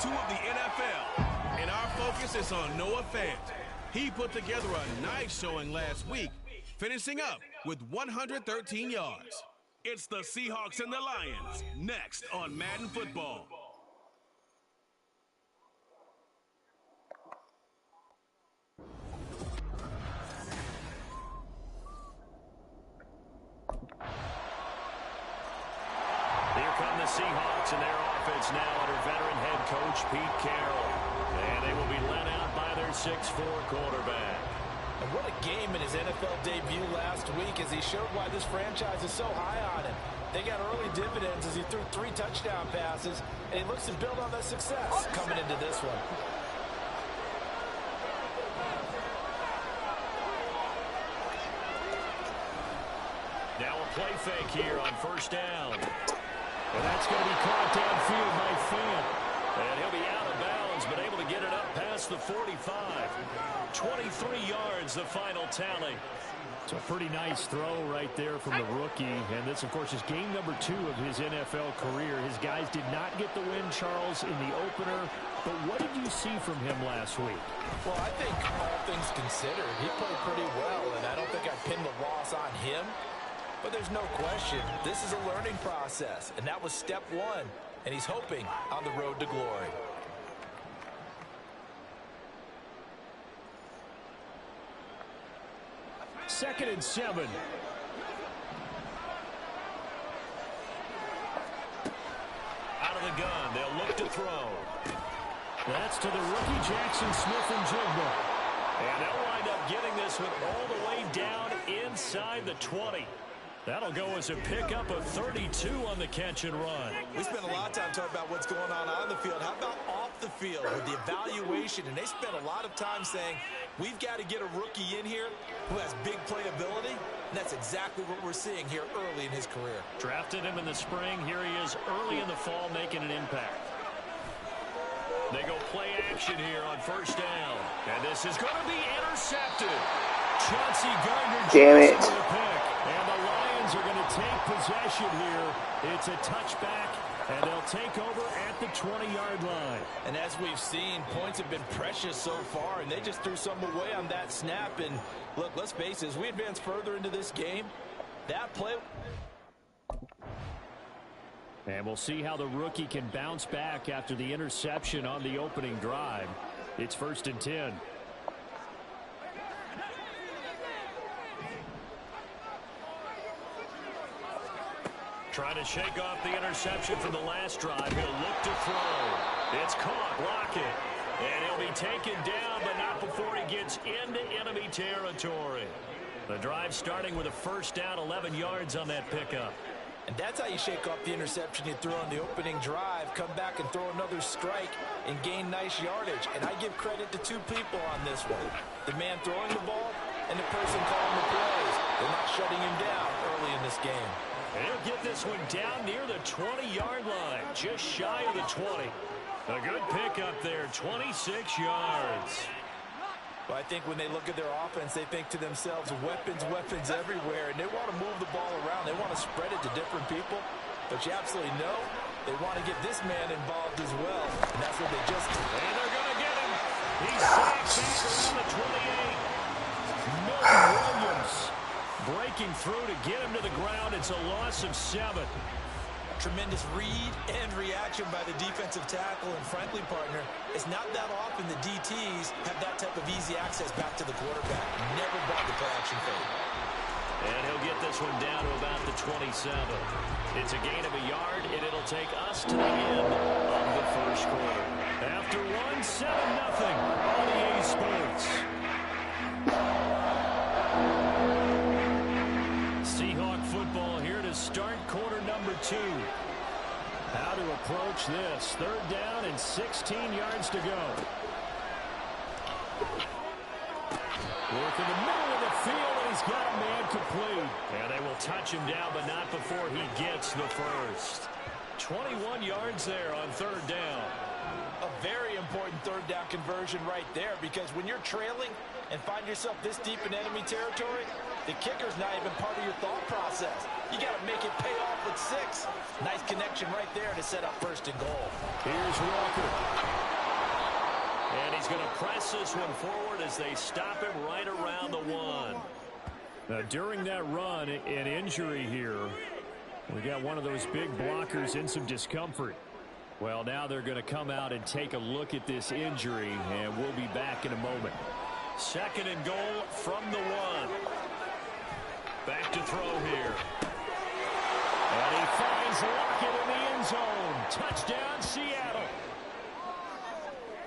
2 of the NFL, and our focus is on Noah Fant. He put together a nice showing last week, finishing up with 113 yards. It's the Seahawks and the Lions, next on Madden Football. Here come the Seahawks and their offense now under veteran head coach Pete Carroll. And they will be led out by their 6'4" quarterback. And what a game in his NFL debut last week as he showed why this franchise is so high on him. They got early dividends as he threw 3 touchdown passes, and he looks to build on that success coming into this one. Now a play fake here on first down. And that's going to be caught downfield by Fant. And he'll be out of bounds, but able to get it up past the 45. 23 yards, the final tally. It's a pretty nice throw right there from the rookie. And this, of course, is game number 2 of his NFL career. His guys did not get the win, Charles, in the opener. But what did you see from him last week? Well, I think all things considered, he played pretty well, and I don't think I'd pin the loss on him. But there's no question, this is a learning process, and that was step 1, and he's hoping on the road to glory. Second and 7. Out of the gun, they'll look to throw. That's to the rookie Jackson Smith-Njigba. And they'll wind up getting this one all the way down inside the 20. That'll go as a pickup of 32 on the catch and run. We spent a lot of time talking about what's going on the field. How about off the field with the evaluation? And they spent a lot of time saying, we've got to get a rookie in here who has big playability. And that's exactly what we're seeing here early in his career. Drafted him in the spring. Here he is early in the fall making an impact. They go play action here on first down. And this is going to be intercepted. Chauncey Gardner Johnson with a pick. And the Lions are going to take possession here. It's a touchback, and they'll take over at the 20-yard line. And as we've seen, points have been precious so far, and they just threw some away on that snap. And look, let's face it, as we advance further into this game, that play... And we'll see how the rookie can bounce back after the interception on the opening drive. It's 1st and 10. Trying to shake off the interception from the last drive. He'll look to throw. It's caught. Lockett. And he'll be taken down, but not before he gets into enemy territory. The drive starting with a first down, 11 yards on that pickup. And that's how you shake off the interception you threw on the opening drive, come back and throw another strike and gain nice yardage. And I give credit to 2 people on this one. The man throwing the ball and the person calling the plays. They're not shutting him down early in this game. And he'll get this one down near the 20-yard line, just shy of the 20. A good pickup there, 26 yards. Well, I think when they look at their offense, they think to themselves, weapons, weapons everywhere, and they want to move the ball around. They want to spread it to different people. But you absolutely know they want to get this man involved as well. And that's what they just did. And they're going to get him. He's sacked back around the 28. Milton Williams breaking through to get him to the ground. It's a loss of 7. Tremendous read and reaction by the defensive tackle. And frankly, partner, it's not that often the DTs have that type of easy access back to the quarterback. Never brought the play-action fade. And he'll get this one down to about the 27. It's a gain of a yard, and it'll take us to the end of the first quarter. After 1, 7-0 on EA Sports. Seahawk football here to start quarter number 2. How to approach this. 3rd down and 16 yards to go. Work in the middle of the field, and he's got a man complete. And they will touch him down, but not before he gets the first. 21 yards there on 3rd down. A very important third down conversion right there, because when you're trailing and find yourself this deep in enemy territory, the kicker's not even part of your thought process. You got to make it pay off with 6. Nice connection right there to set up first and goal. Here's Walker. And he's going to press this one forward as they stop him right around the 1. Now, during that run, an injury here. We got one of those big blockers in some discomfort. Well, now they're going to come out and take a look at this injury, and we'll be back in a moment. 2nd and goal from the 1. Back to throw here. And he finds Lockett in the end zone. Touchdown, Seattle.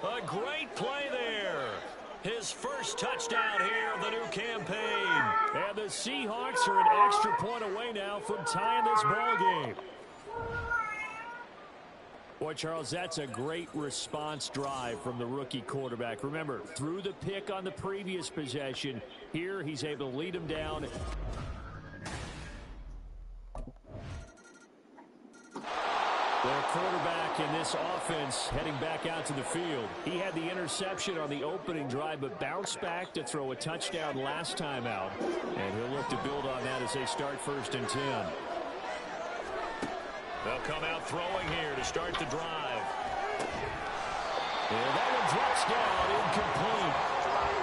A great play there. His first touchdown here of the new campaign. And the Seahawks are an extra point away now from tying this ball game. Boy, Charles, that's a great response drive from the rookie quarterback. Remember, threw the pick on the previous possession. Here, he's able to lead him down. Their quarterback in this offense heading back out to the field. He had the interception on the opening drive, but bounced back to throw a touchdown last time out. And he'll look to build on that as they start 1st and 10. They'll come out throwing here to start the drive. And that one drops down, incomplete.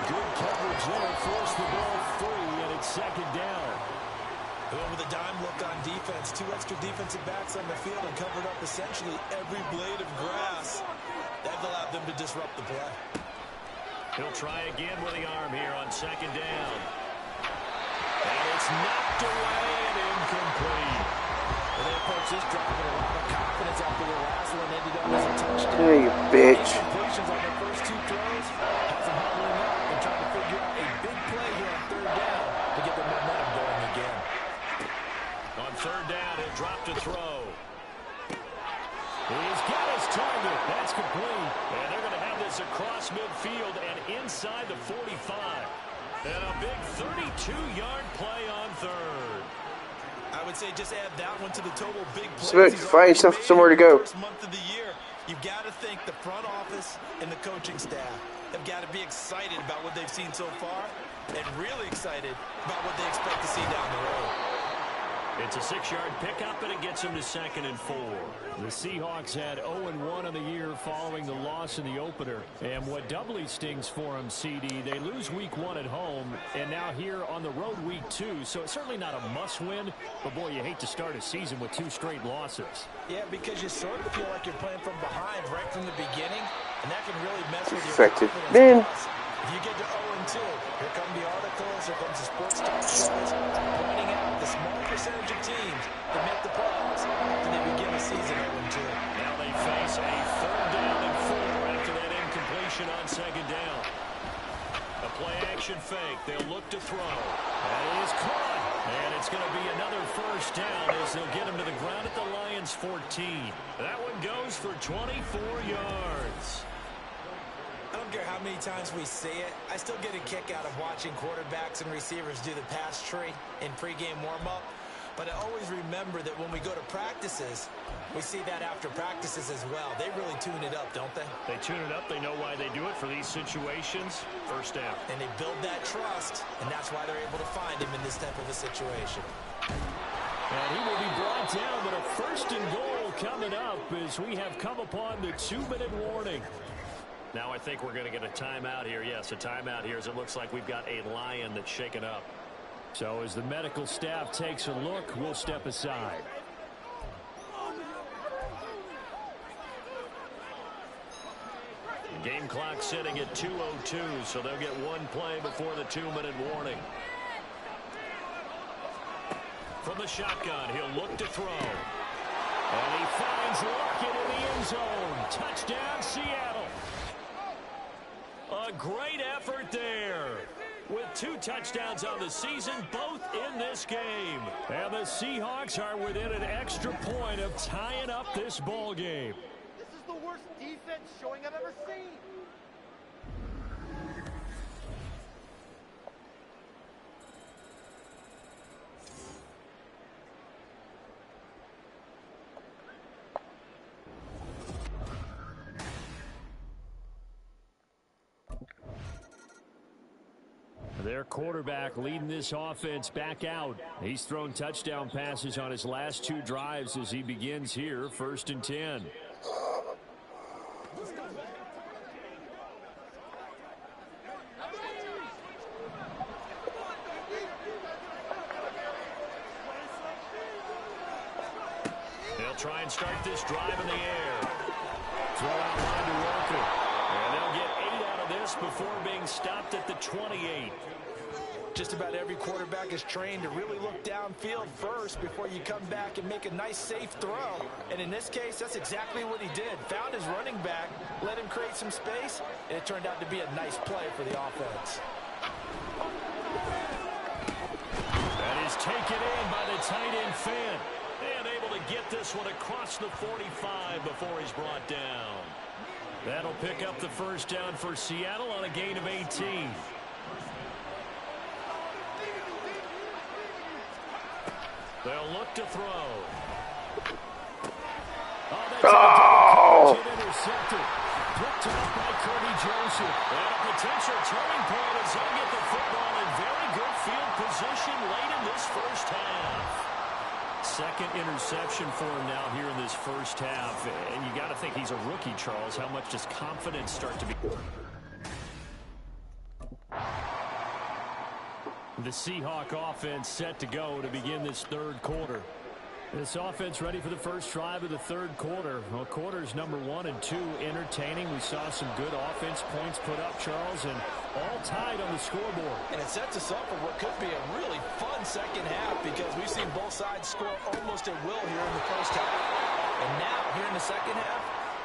Good coverage there, forced the ball free, and it's 2nd down. With a dime look on defense, 2 extra defensive backs on the field and covered up essentially every blade of grass. That allowed them to disrupt the play. He'll try again with the arm here on 2nd down. And it's knocked away and incomplete. Well, they approach this drive with a lot of confidence after the last one ended up as a touchdown. Hey, you bitch. Completions on their first 2 throws has them huddling up and trying to figure out a big play here on 3rd down to get the momentum going again. On 3rd down, he'll drop to throw. He's got his target. That's complete. And they're going to have this across midfield and inside the 45. And a big 32-yard play on 3rd. I would say just add that one to the total big So find yourself somewhere to go. First month of the year, you've got to think the front office and the coaching staff have got to be excited about what they've seen so far and really excited about what they expect to see down the road. It's a 6-yard pickup, and it gets him to 2nd and 4. The Seahawks had 0-1 on the year following the loss in the opener. And what doubly stings for them, CD, they lose week 1 at home, and now here on the road week 2. So it's certainly not a must-win, but boy, you hate to start a season with 2 straight losses. Yeah, because you sort of feel like you're playing from behind right from the beginning, and that can really mess with your Affected. confidence. Man. If you get to 0-2, here come the articles, here comes the sports talk shows, pointing out the small percentage of teams that make the playoffs after they begin the season 0-2. Now they face a 3rd down and 4 after that incompletion on 2nd down. A play-action fake. They'll look to throw. That is caught. And it's going to be another 1st down as they'll get him to the ground at the Lions' 14. That one goes for 24 yards. I don't care how many times we see it, I still get a kick out of watching quarterbacks and receivers do the pass tree in pregame warm-up. But I always remember that when we go to practices, we see that after practices as well. They really tune it up, don't they? They tune it up. They know why they do it for these situations. 1st down. And they build that trust, and that's why they're able to find him in this type of a situation. And he will be brought down, but a 1st and goal coming up as we have come upon the 2-minute warning. Now I think we're going to get a timeout here. Yes, a timeout here as it looks like we've got a Lion that's shaken up. So as the medical staff takes a look, we'll step aside. The game clock sitting at 2:02, so they'll get 1 play before the 2-minute warning. From the shotgun, he'll look to throw. And he finds Lockett in the end zone. Touchdown, Seattle. A great effort there. With 2 touchdowns on the season, both in this game. And the Seahawks are within an extra point of tying up this ball game. This is the worst defense showing I've ever seen. Their quarterback leading this offense back out. He's thrown touchdown passes on his last 2 drives as he begins here, 1st and 10. They'll try and start this drive in the air. Throw out line to Walker. And they'll get 8 out of this before being stopped at the 28. Just about every quarterback is trained to really look downfield first before you come back and make a nice, safe throw. And in this case, that's exactly what he did. Found his running back, let him create some space, and it turned out to be a nice play for the offense. That is taken in by the tight end Fant. And able to get this one across the 45 before he's brought down. That'll pick up the first down for Seattle on a gain of 18. They'll look to throw. Oh, that's intercepted. Picked up by Kirby Joseph. And a potential turning point as they get the football in very good field position late in this first half. Second interception for him now here in this first half. And you got to think he's a rookie, Charles. How much does confidence start to be? The Seahawk offense set to go to begin this 3rd quarter. This offense ready for the first drive of the 3rd quarter. Well, quarters number 1 and 2 entertaining. We saw some good offense points put up, Charles, and all tied on the scoreboard. And it sets us up for what could be a really fun second half because we've seen both sides score almost at will here in the first half. And now, here in the second half,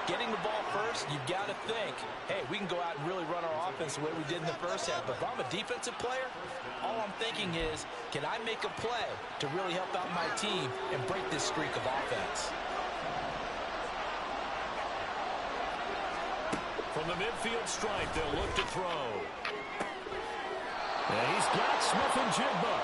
getting the ball first, you've got to think, hey, we can go out and really run our offense the way we did in the first half. But if I'm a defensive player, all I'm thinking is, can I make a play to really help out my team and break this streak of offense? From the midfield stripe, they'll look to throw. And he's got Smith and Jigba.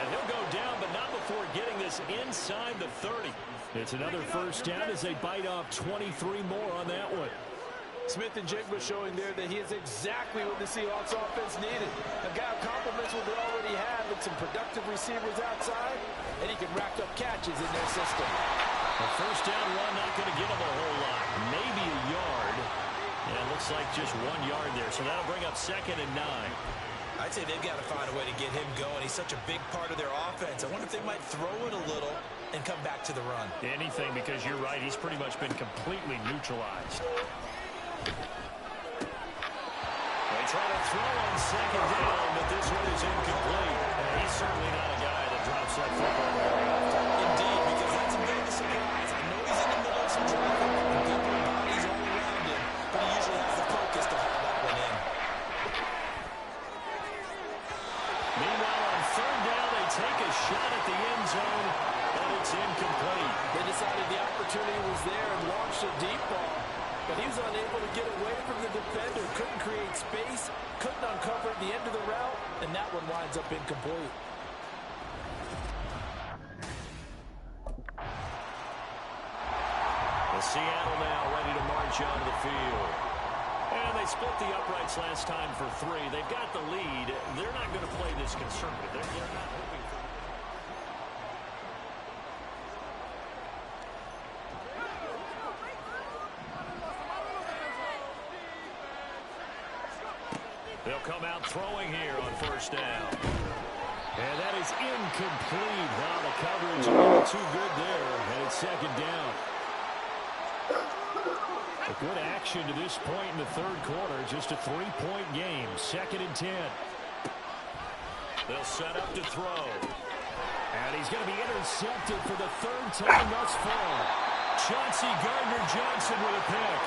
And he'll go down, but not before getting this inside the 30. It's another first down as they bite off 23 more on that one. Smith and Jigba showing there that he is exactly what the Seahawks offense needed. A guy who complements what they already have with some productive receivers outside, and he can rack up catches in their system. A first down run not going to get him a whole lot. Maybe a yard. And it looks like just 1 yard there. So that'll bring up 2nd and 9. I'd say they've got to find a way to get him going. He's such a big part of their offense. I wonder if they might throw it a little and come back to the run. Anything, because you're right. He's pretty much been completely neutralized. They try to throw on 2nd down, but this one is incomplete. And he's certainly not a guy that drops that football very often. Indeed, because that's a bit of a surprise. I know he's in the middle of some traffic and people and bodies all around him, but he usually has the focus to haul that one in. Meanwhile, on 3rd down, they take a shot at the end zone, and it's incomplete. They decided the opportunity was there and launched a deep ball, but he was unable to get away from the defender, couldn't create space, couldn't uncover the end of the route, and that one winds up incomplete. Seattle now ready to march onto the field. And they split the uprights last time for 3. They've got the lead. They're not going to play this conservative. They're not hoping for... They'll come out throwing here on 1st down. And that is incomplete. Wow, the coverage a little too good there. And it's 2nd down. A good action to this point in the 3rd quarter. Just a 3-point game. 2nd and 10. They'll set up to throw. And he's going to be intercepted for the 3rd time thus far. Chauncey Gardner-Johnson with a pick.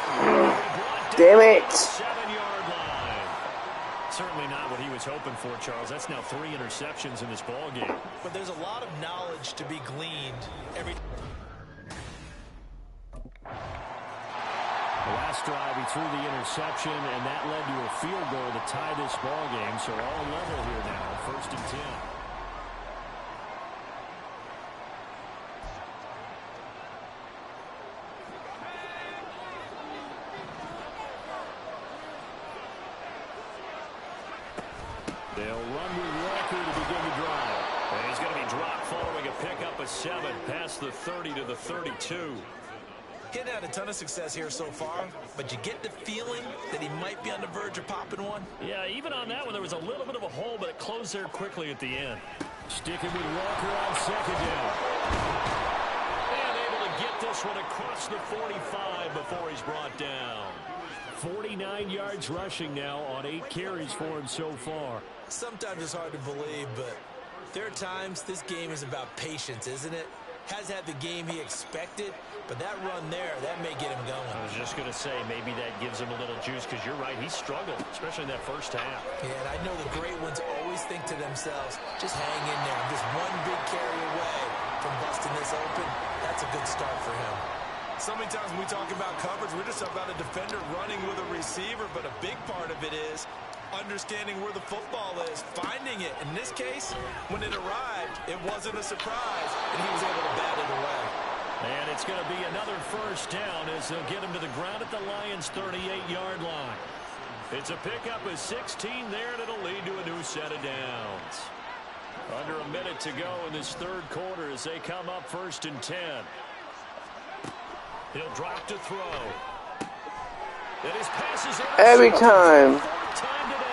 Damn it. 7-yard line. Certainly not what he was hoping for, Charles. That's now 3 interceptions in this ball game. But there's a lot of knowledge to be gleaned every... Last drive, he threw the interception, and that led to a field goal to tie this ball game. So all level here now, 1st and 10. They'll run with Walker to begin the drive. And he's going to be dropped following a pickup of 7 past the 30 to the 32. He hadn't had a ton of success here so far, but you get the feeling that he might be on the verge of popping one. Yeah, even on that one, there was a little bit of a hole, but it closed there quickly at the end. Sticking with Walker on second down. And able to get this one across the 45 before he's brought down. 49 yards rushing now on 8 carries for him so far. Sometimes it's hard to believe, but there are times this game is about patience, isn't it? Has had the game he expected, but that run there, that may get him going. I was just going to say, maybe that gives him a little juice, because you're right, he struggled, especially in that first half. Yeah, and I know the great ones always think to themselves, just hang in there. Just one big carry away from busting this open. That's a good start for him. So many times when we talk about coverage, we're just about a defender running with a receiver, but a big part of it is understanding where the football is, finding it. In this case, when it arrived, it wasn't a surprise, and he was able to bat it away. And it's going to be another first down as they'll get him to the ground at the Lions' 38-yard line. It's a pickup of 16 there, and it'll lead to a new set of downs. Under a minute to go in this third quarter as they come up 1st and 10. He'll drop to throw. And his pass is Every time. Time today.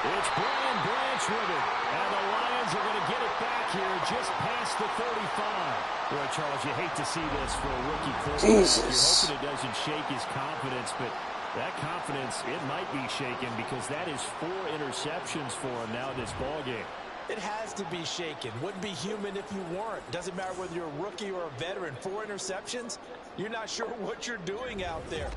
It's Brian Branch with it. And the Lions are going to get it back here just past the 35. Boy, Charles, you hate to see this for a rookie quarterback. Jesus. You're hoping it doesn't shake his confidence, but that confidence, it might be shaken because that is 4 interceptions for him now in this ballgame. It has to be shaken. Wouldn't be human if you weren't. Doesn't matter whether you're a rookie or a veteran. 4 interceptions, you're not sure what you're doing out there.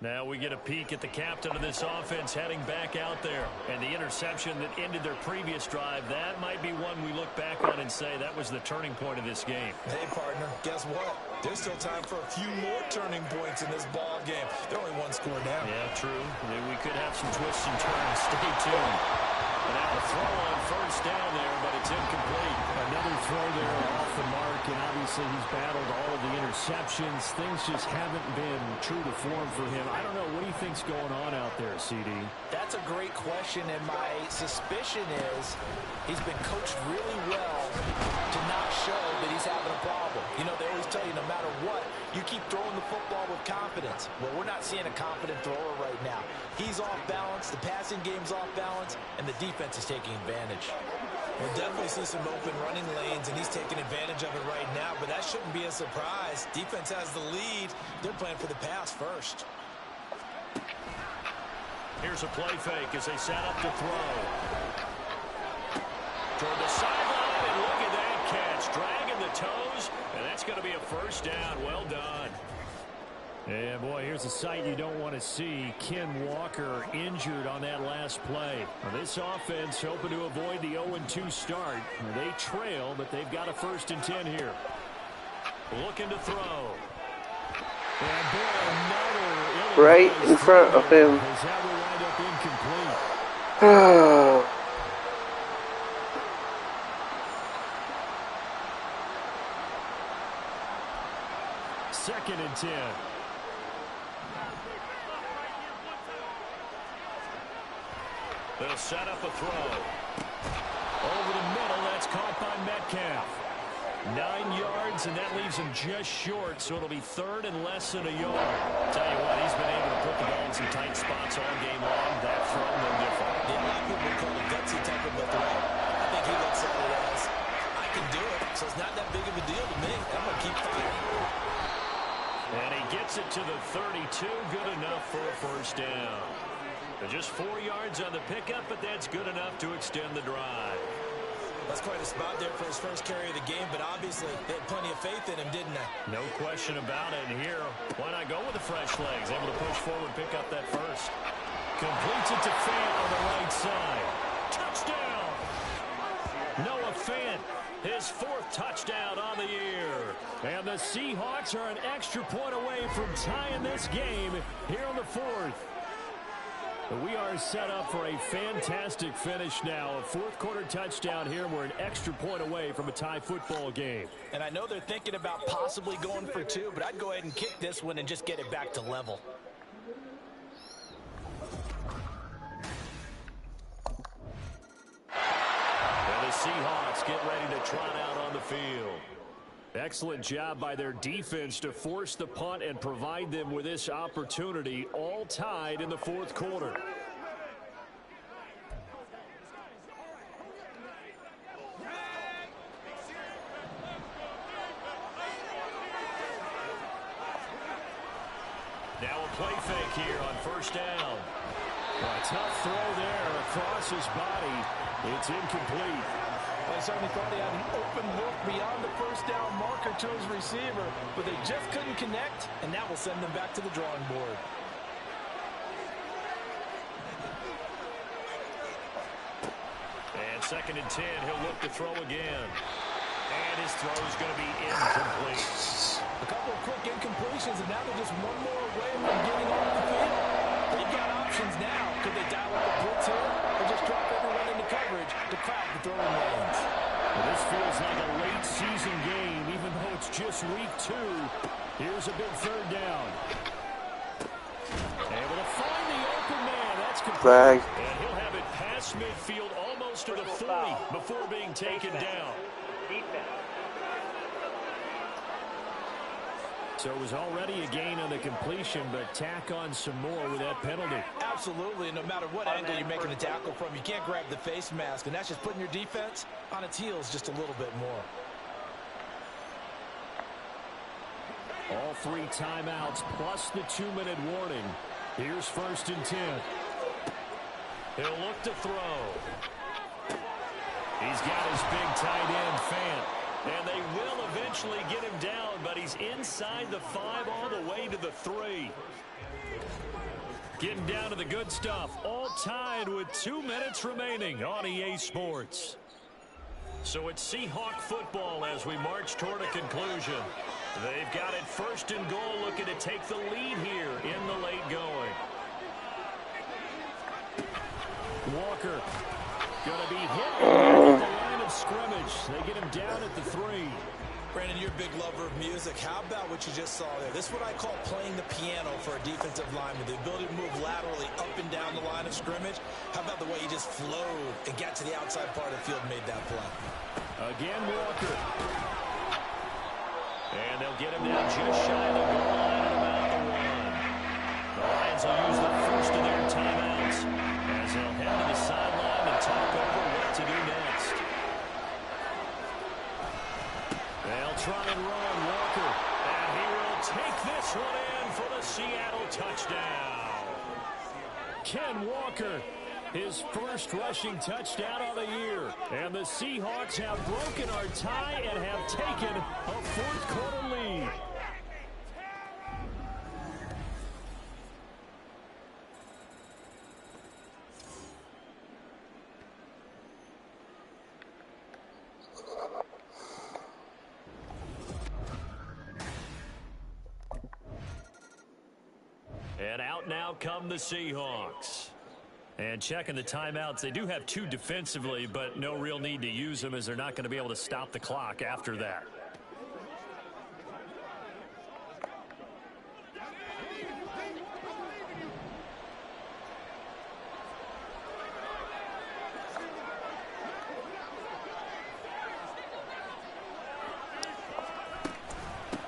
Now we get a peek at the captain of this offense heading back out there. And the interception that ended their previous drive, that might be one we look back on and say that was the turning point of this game. Hey, partner, guess what? There's still time for a few more turning points in this ball game. They're only 1 score down. Yeah, true. We could have some twists and turns. Stay tuned. And now a throw on first down there, but it's incomplete. Another throw there off the mark, and obviously he's battled all of the interceptions. Things just haven't been true to form for him. I don't know. What do you think's going on out there, CD? That's a great question, and my suspicion is he's been coached really well to not show that he's having a problem. You know, they always tell you no matter what, you keep throwing the football with confidence. Well, we're not seeing a confident thrower right now. He's off balance, the passing game's off balance, and the defense is taking advantage. We'll definitely see some open running lanes, and he's taking advantage of it right now, but that shouldn't be a surprise. Defense has the lead. They're playing for the pass first. Here's a play fake as they set up to throw. Toward the sideline, and look at that catch. Dragging the toes, and that's going to be a first down. Well done. Yeah, boy, here's a sight you don't want to see. Ken Walker injured on that last play. Now, this offense hoping to avoid the 0-2 start. They trail, but they've got a 1st and 10 here. Looking to throw. And boy, another Right in front of him. As that will wind up incomplete. Second and 10. They'll set up a throw. Over the middle, that's caught by Metcalf. 9 yards, and that leaves him just short, so it'll be 3rd and less than a yard. Tell you what, he's been able to put the ball in some tight spots all game long. That throw, no different. Yeah, a lot of people would call it a gutsy type of a throw. I think he looks at it as, I can do it, so it's not that big of a deal to me. I'm going to keep firing. And he gets it to the 32. Good enough for a first down. Just 4 yards on the pickup, but that's good enough to extend the drive. That's quite a spot there for his first carry of the game, but obviously they had plenty of faith in him, didn't they? No question about it. And here, why not go with the fresh legs? Able to push forward, pick up that first. Completes it to Fant on the right side. Touchdown! Noah Fant, his 4th touchdown on the year. And the Seahawks are an extra point away from tying this game here on the 4th. We are set up for a fantastic finish now. A fourth-quarter touchdown here. We're an extra point away from a tie football game. And I know they're thinking about possibly going for two, but I'd go ahead and kick this one and just get it back to level. And the Seahawks get ready to trot out on the field. Excellent job by their defense to force the punt and provide them with this opportunity, all tied in the fourth quarter. Now a play fake here on first down. A tough throw there across his body. It's incomplete. I certainly thought he had an open look beyond the first down marker to his receiver, but they just couldn't connect, and that will send them back to the drawing board. And 2nd and 10, he'll look to throw again. And his throw is going to be incomplete. A couple of quick incompletions, and now they're just one more away from getting off the field. They've got options now. Could they dial up the blitz here, or just drop everyone into coverage to crowd the throwing lanes? Well, this feels like a late season game, even though it's just week 2. Here's a big third down. Able to find the open man. That's complete. Flag. And he'll have it past midfield almost to the 40 before being taken down. So it was already a gain on the completion, but tack on some more with that penalty. Absolutely. No matter what angle you're making a tackle from, you can't grab the face mask, and that's just putting your defense on its heels just a little bit more. All 3 timeouts plus the 2-minute warning. Here's 1st and 10. He'll look to throw. He's got his big tight end, Fant. And they will eventually get him down, but he's inside the 5 all the way to the 3. Getting down to the good stuff. All tied with 2 minutes remaining on EA Sports. So it's Seahawk football as we march toward a conclusion. They've got it 1st and goal, looking to take the lead here in the late going. Walker going to be hit at the line of scrimmage. They get him down at the 3. Brandon, you're a big lover of music. How about what you just saw there? This is what I call playing the piano for a defensive lineman. The ability to move laterally up and down the line of scrimmage. How about the way he just flowed and got to the outside part of the field and made that play? Again, Walker. And they'll get him down just shy of the goal line at about the 1. The Lions will use the first of their timeouts as they'll head to the sideline and talk over what to do next. They'll try and run Walker. And he will take this one in for the Seattle touchdown. Ken Walker, his first rushing touchdown of the year. And the Seahawks have broken our tie and have taken a fourth-quarter lead. And out now come the Seahawks. And checking the timeouts, they do have 2 defensively, but no real need to use them as they're not going to be able to stop the clock after that.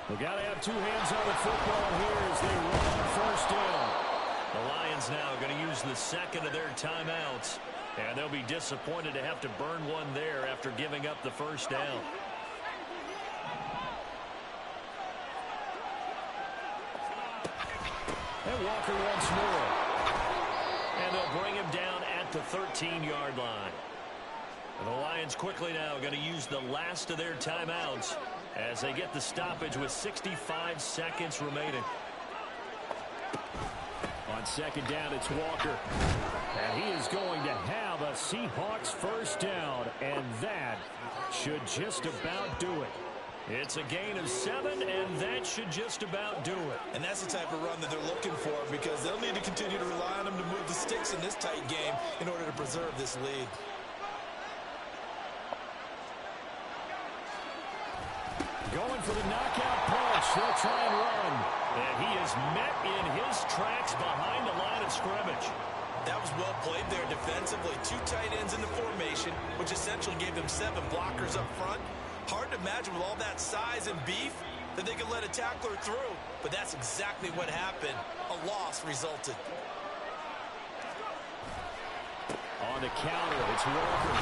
We've got to have 2 hands on the football here as they run first down. The Lions now going to use the 2nd of their timeouts, and they'll be disappointed to have to burn one there after giving up the first down. And Walker once more. And they'll bring him down at the 13-yard line. And the Lions quickly now going to use the last of their timeouts as they get the stoppage with 65 seconds remaining. On 2nd down, it's Walker. And he is going to have a Seahawks first down. And that should just about do it. It's a gain of 7, and that should just about do it. And that's the type of run that they're looking for, because they'll need to continue to rely on them to move the sticks in this tight game in order to preserve this lead. Going for the knockout punch. They'll try and run. And he is met in his tracks behind the line of scrimmage. That was well played there defensively. 2 tight ends in the formation, which essentially gave them 7 blockers up front. Hard to imagine with all that size and beef that they could let a tackler through. But that's exactly what happened. A loss resulted. On the counter, it's Walker.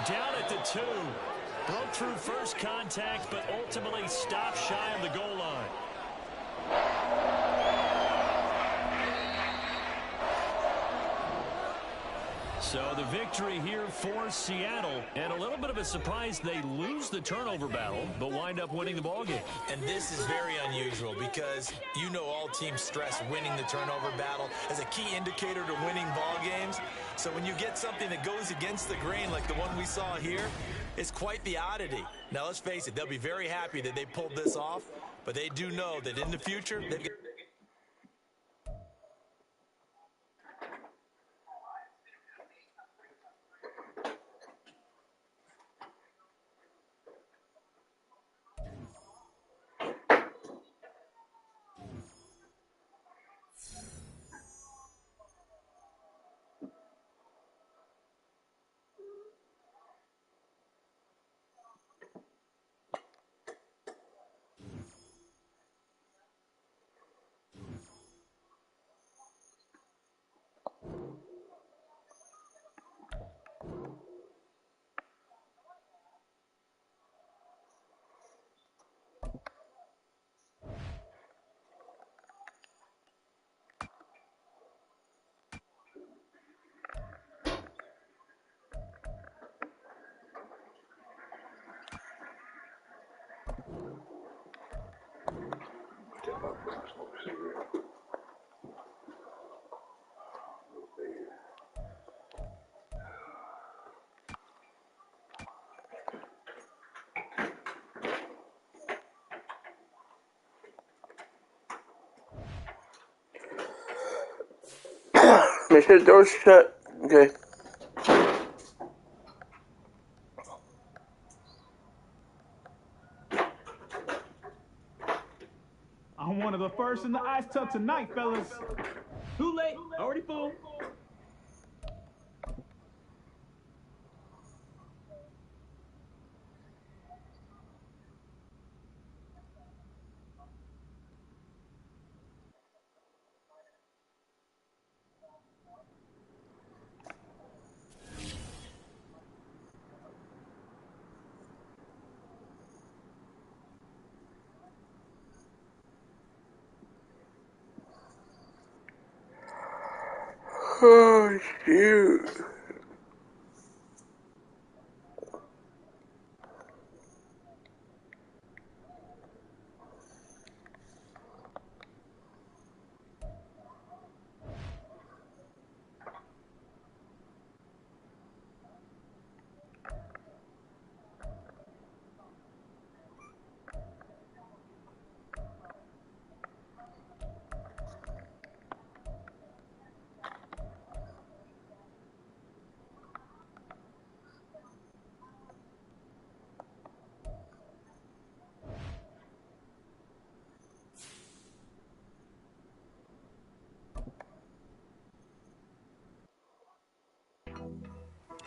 Down at the 2. Broke through first contact, but ultimately stopped shy of the goal line. So the victory here for Seattle, and a little bit of a surprise, they lose the turnover battle, but wind up winning the ballgame. And this is very unusual because you know all teams stress winning the turnover battle as a key indicator to winning ball games. So when you get something that goes against the grain like the one we saw here, it's quite the oddity. Now let's face it, they'll be very happy that they pulled this off, but they do know that in the future they've got Make sure the door's shut. Okay. I'm one of the first in the ice tub tonight, fellas. Too late. Already full. Oh, shoot.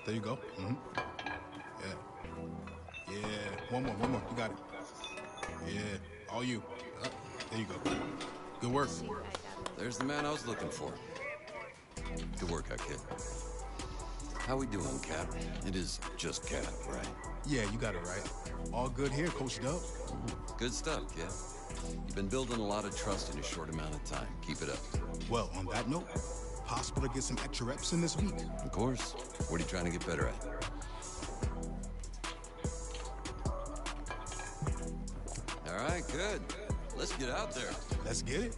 There you go. Yeah. Yeah. One more. You got it. Yeah. All you. There you go. Good work. There's the man I was looking for. Good work out, kid. How we doing, Cap? It is just Cap, right? Yeah, you got it right. All good here, Coach Dub. Good stuff, kid. You've been building a lot of trust in a short amount of time. Keep it up. Well, on that note, possible to get some extra reps in this week. Of course. What are you trying to get better at? All right, good. Let's get out there. Let's get it.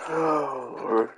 Oh, Lord.